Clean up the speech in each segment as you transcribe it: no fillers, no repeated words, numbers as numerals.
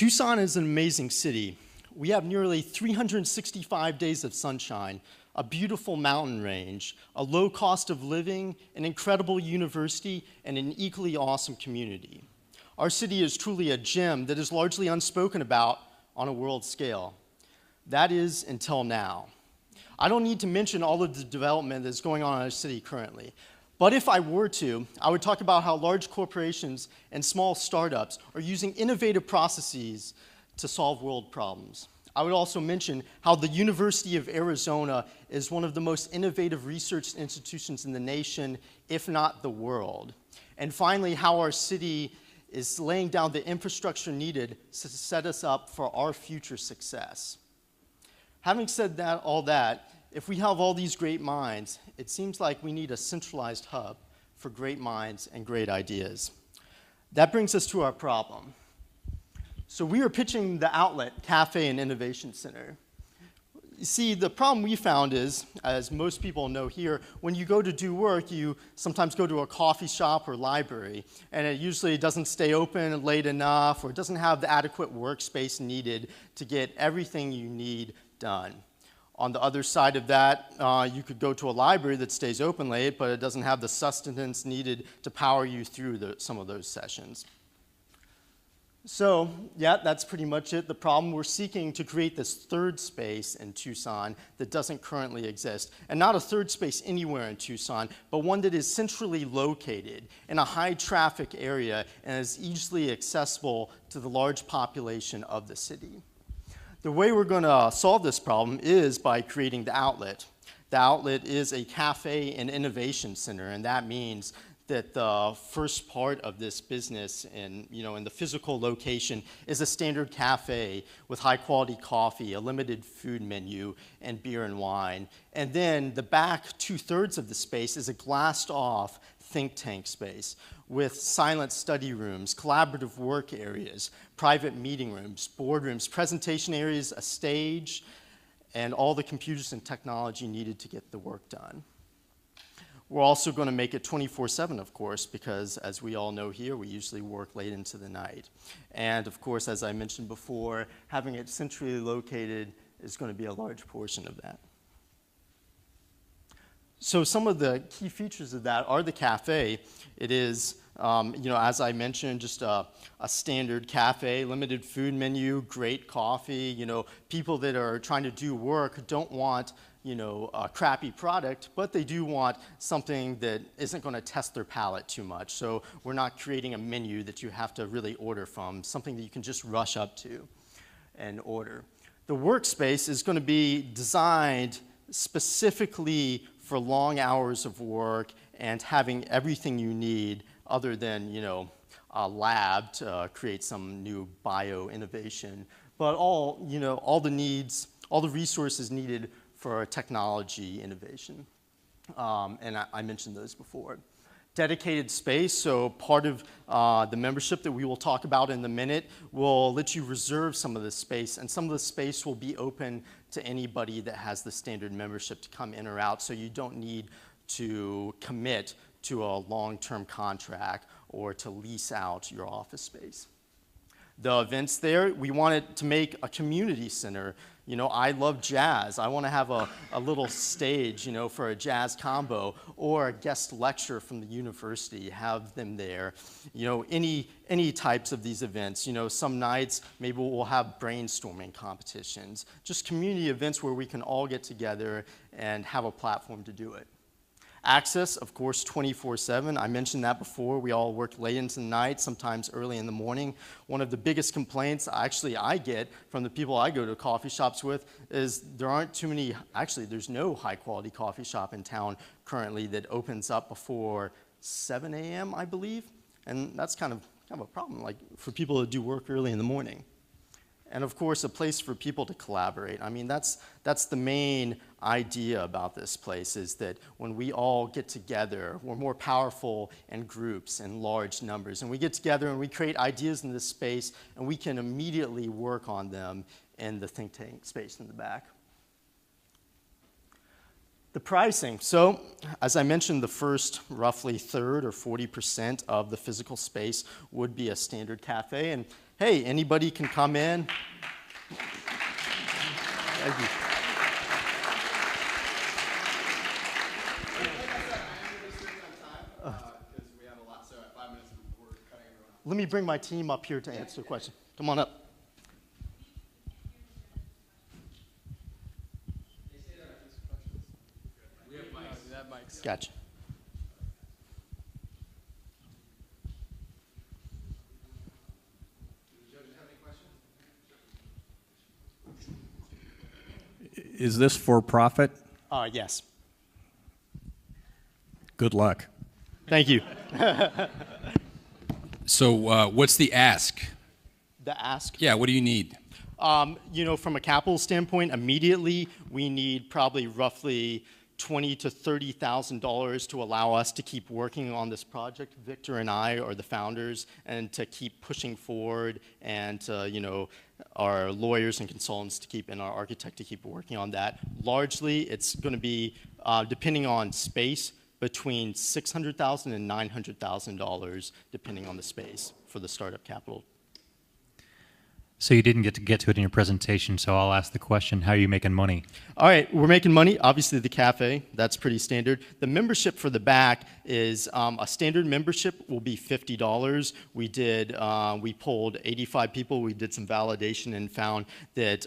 Tucson is an amazing city. We have nearly 365 days of sunshine, a beautiful mountain range, a low cost of living, an incredible university, and an equally awesome community. Our city is truly a gem that is largely unspoken about on a world scale. That is until now. I don't need to mention all of the development that's going on in our city currently. But if I were to, I would talk about how large corporations and small startups are using innovative processes to solve world problems. I would also mention how the University of Arizona is one of the most innovative research institutions in the nation, if not the world. And finally, how our city is laying down the infrastructure needed to set us up for our future success. Having said that, all that, if we have all these great minds, it seems like we need a centralized hub for great minds and great ideas. That brings us to our problem. So we are pitching the Outlet Cafe and Innovation Center. You see, the problem we found is, as most people know here, when you go to do work, you sometimes go to a coffee shop or library, and it usually doesn't stay open late enough, or it doesn't have the adequate workspace needed to get everything you need done. On the other side of that, you could go to a library that stays open late, but it doesn't have the sustenance needed to power you through some of those sessions. So, yeah, that's pretty much it. The problem, we're seeking to create this third space in Tucson that doesn't currently exist. And not a third space anywhere in Tucson, but one that is centrally located in a high traffic area and is easily accessible to the large population of the city. The way we're going to solve this problem is by creating the Outlet. The Outlet is a cafe and innovation center, and that means that the first part of this business in the physical location is a standard cafe with high quality coffee, a limited food menu, and beer and wine. And then the back 2/3 of the space is a glassed off think tank space with silent study rooms, collaborative work areas, private meeting rooms, boardrooms, presentation areas, a stage, and all the computers and technology needed to get the work done. We're also going to make it 24/7, of course, because as we all know here, we usually work late into the night. And of course, as I mentioned before, having it centrally located is going to be a large portion of that. So some of the key features of that are the cafe. It is, as I mentioned, just a standard cafe, limited food menu, great coffee. People that are trying to do work don't want a crappy product, but they do want something that isn't going to test their palate too much. So we're not creating a menu that you have to really order from, something that you can just rush up to and order. The workspace is going to be designed specifically for long hours of work and having everything you need other than, a lab to create some new bio-innovation, but all the needs, all the resources needed for technology innovation. And I mentioned those before. Dedicated space, so part of the membership that we will talk about in a minute will let you reserve some of the space, and some of the space will be open to anybody that has the standard membership to come in or out, so you don't need to commit to a long-term contract or to lease out your office space. The events there, we wanted to make a community center. I love jazz. I want to have a little stage, for a jazz combo or a guest lecture from the university, have them there. Any types of these events. Some nights maybe we'll have brainstorming competitions, just community events where we can all get together and have a platform to do it. Access, of course, 24/7. I mentioned that before. We all work late into the night, sometimes early in the morning. One of the biggest complaints I get from the people I go to coffee shops with is there aren't too many, there's no high quality coffee shop in town currently that opens up before 7 a.m., I believe. And that's kind of a problem, like for people to do work early in the morning. And of course, a place for people to collaborate. That's the main idea about this place, is that when we all get together, we're more powerful in groups and large numbers. And we get together and we create ideas in this space, and we can immediately work on them in the think tank space in the back. The pricing. So, as I mentioned, the first roughly third or 40% of the physical space would be a standard cafe. And hey, anybody can come in. Thank you. Let me bring my team up here to answer the question. Come on up. Gotcha. Is this for profit? Yes. Good luck. Thank you. So what's the ask? The ask? Yeah, what do you need? From a capital standpoint, immediately we need probably roughly $20,000 to $30,000 to allow us to keep working on this project. Victor and I are the founders, and to keep pushing forward, and our lawyers and consultants to keep, and our architect to keep working on that. Largely, it's going to be, depending on space, between $600,000 and $900,000, depending on the space for the startup capital. So you didn't get to it in your presentation, so I'll ask the question, how are you making money? All right, we're making money. Obviously, the cafe, that's pretty standard. The membership for the back is a standard membership will be $50. We polled 85 people. We did some validation and found that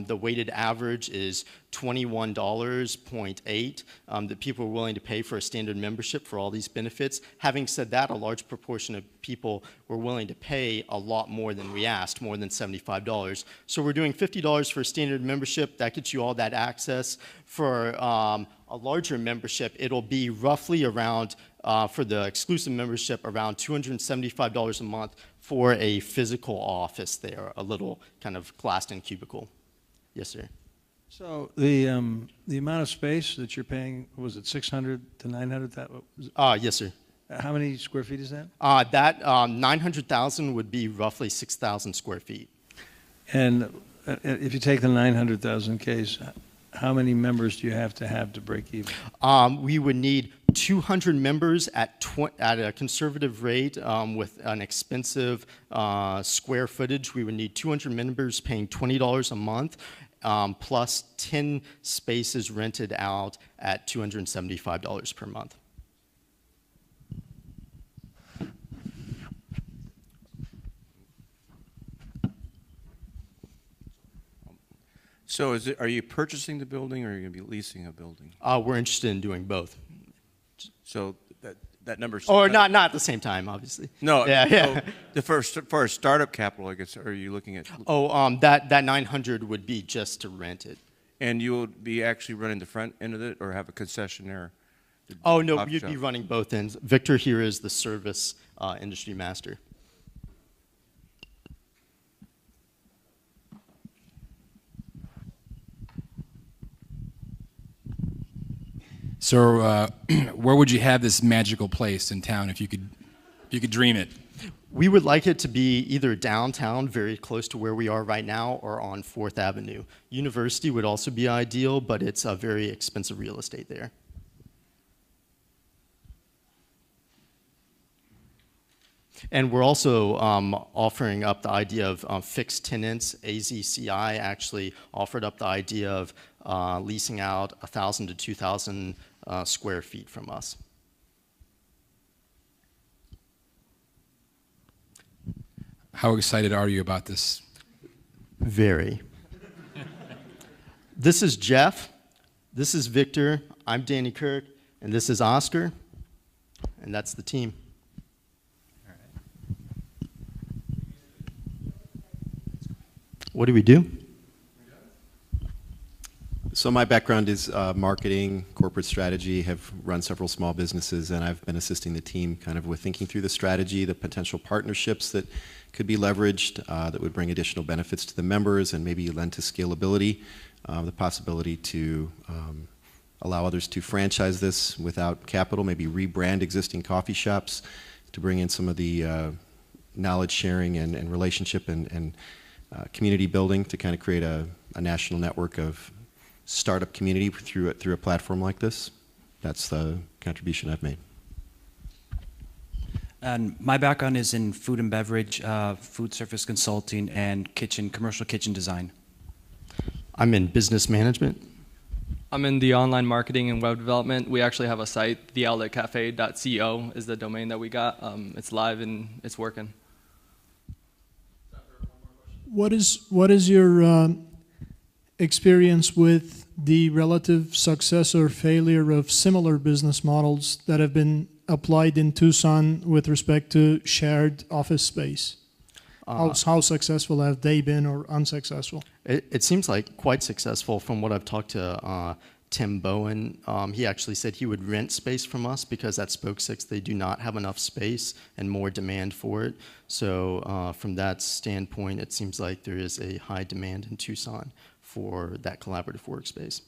the weighted average is $21.8 that people are willing to pay for a standard membership for all these benefits. Having said that, a large proportion of people were willing to pay a lot more than we asked, more than $75. So we're doing $50 for a standard membership. That gets you all that access. For a larger membership, it'll be roughly around, for the exclusive membership, around $275 a month for a physical office there, a little kind of glassed-in cubicle. Yes, sir. So the amount of space that you're paying, was it 600 to 900? Yes, sir. How many square feet is that? That 900,000 would be roughly 6,000 square feet. And if you take the 900,000 case, how many members do you have to break even? We would need 200 members at a conservative rate with an expensive square footage. We would need 200 members paying $20 a month. Plus 10 spaces rented out at $275 per month. So are you purchasing the building, or are you going to be leasing a building? We're interested in doing both. So that number. Or not at the same time, obviously. No. Yeah. So for a startup capital, I guess, are you looking at? That 900 would be just to rent it. And you will be actually running the front end of it, or have a concessionaire? Oh no, you'd be running both ends. Victor here is the service industry master. So where would you have this magical place in town if you could dream it? We would like it to be either downtown, very close to where we are right now, or on 4th Avenue. University would also be ideal, but it's a very expensive real estate there. And we're also offering up the idea of fixed tenants. AZCI actually offered up the idea of leasing out 1,000 to 2,000 square feet from us. How excited are you about this? Very. This is Jeff. This is Victor. I'm Danny Kirk. And this is Oscar. And that's the team. What do we do? So my background is marketing, corporate strategy, have run several small businesses, and I've been assisting the team kind of with thinking through the strategy, the potential partnerships that could be leveraged that would bring additional benefits to the members and maybe lend to scalability, the possibility to allow others to franchise this without capital, maybe rebrand existing coffee shops to bring in some of the knowledge sharing and relationship and community building to kind of create a national network of startup community through a platform like this. That's the contribution I've made. And my background is in food and beverage, food service consulting, and commercial kitchen design. I'm in business management. I'm in the online marketing and web development. We actually have a site, theoutletcafe.co is the domain that we got. It's live and it's working. What is your experience with the relative success or failure of similar business models that have been applied in Tucson with respect to shared office space? How successful have they been or unsuccessful? It seems like quite successful from what I've talked to Tim Bowen. He actually said he would rent space from us because at Spoke 6 they do not have enough space and more demand for it. So from that standpoint, it seems like there is a high demand in Tucson for that collaborative workspace.